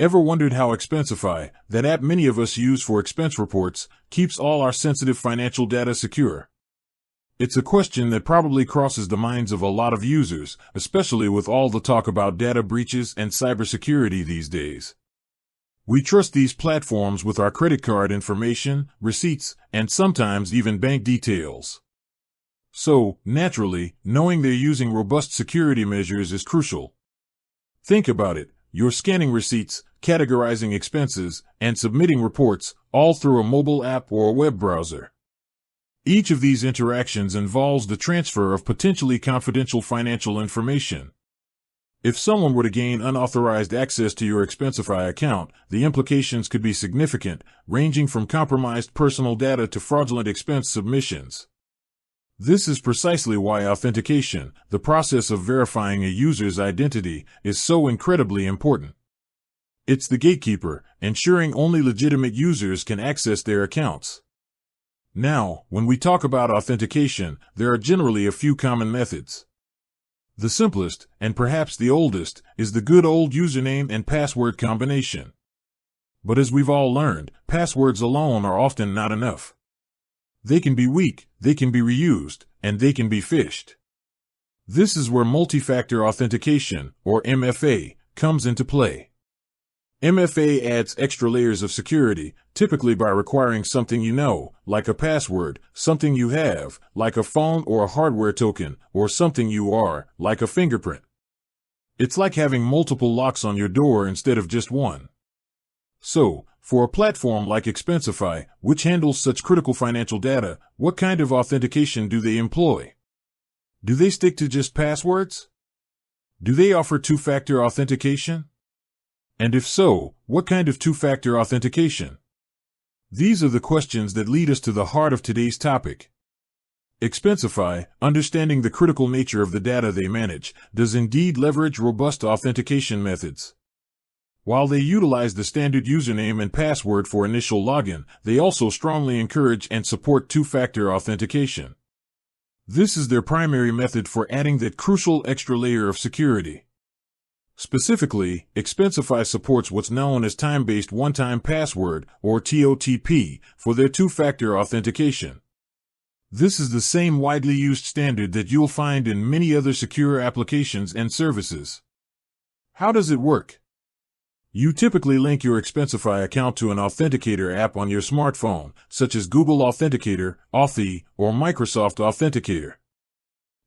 Ever wondered how Expensify, that app many of us use for expense reports, keeps all our sensitive financial data secure? It's a question that probably crosses the minds of a lot of users, especially with all the talk about data breaches and cybersecurity these days. We trust these platforms with our credit card information, receipts, and sometimes even bank details. So, naturally, knowing they're using robust security measures is crucial. Think about it. You're scanning receipts, categorizing expenses, and submitting reports, all through a mobile app or a web browser. Each of these interactions involves the transfer of potentially confidential financial information. If someone were to gain unauthorized access to your Expensify account, the implications could be significant, ranging from compromised personal data to fraudulent expense submissions. This is precisely why authentication, the process of verifying a user's identity, is so incredibly important. It's the gatekeeper, ensuring only legitimate users can access their accounts. Now, when we talk about authentication, there are generally a few common methods. The simplest, and perhaps the oldest, is the good old username and password combination. But as we've all learned, passwords alone are often not enough. They can be weak, they can be reused, and they can be phished. This is where multi-factor authentication, or MFA, comes into play. MFA adds extra layers of security, typically by requiring something you know, like a password, something you have, like a phone or a hardware token, or something you are, like a fingerprint. It's like having multiple locks on your door instead of just one. So, for a platform like Expensify, which handles such critical financial data, what kind of authentication do they employ? Do they stick to just passwords? Do they offer two-factor authentication? And if so, what kind of two-factor authentication? These are the questions that lead us to the heart of today's topic. Expensify, understanding the critical nature of the data they manage, does indeed leverage robust authentication methods. While they utilize the standard username and password for initial login, they also strongly encourage and support two-factor authentication. This is their primary method for adding that crucial extra layer of security. Specifically, Expensify supports what's known as time-based one-time password, or TOTP, for their two-factor authentication. This is the same widely used standard that you'll find in many other secure applications and services. How does it work? You typically link your Expensify account to an authenticator app on your smartphone, such as Google Authenticator, Authy, or Microsoft Authenticator.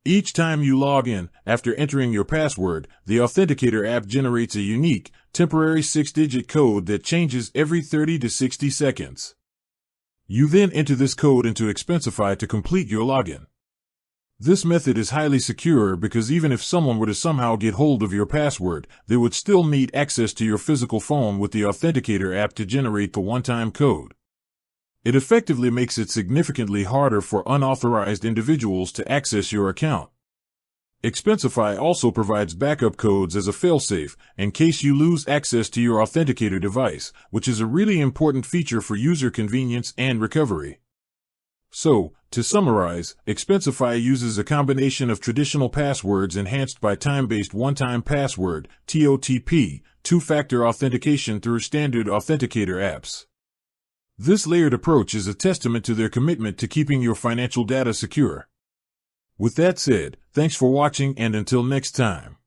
Each time you log in, after entering your password, the Authenticator app generates a unique, temporary 6-digit code that changes every 30 to 60 seconds. You then enter this code into Expensify to complete your login. This method is highly secure because even if someone were to somehow get hold of your password, they would still need access to your physical phone with the Authenticator app to generate the one-time code. It effectively makes it significantly harder for unauthorized individuals to access your account. Expensify also provides backup codes as a failsafe in case you lose access to your Authenticator device, which is a really important feature for user convenience and recovery. So, to summarize, Expensify uses a combination of traditional passwords enhanced by time-based one-time password, TOTP, two-factor authentication through standard authenticator apps. This layered approach is a testament to their commitment to keeping your financial data secure. With that said, thanks for watching and until next time.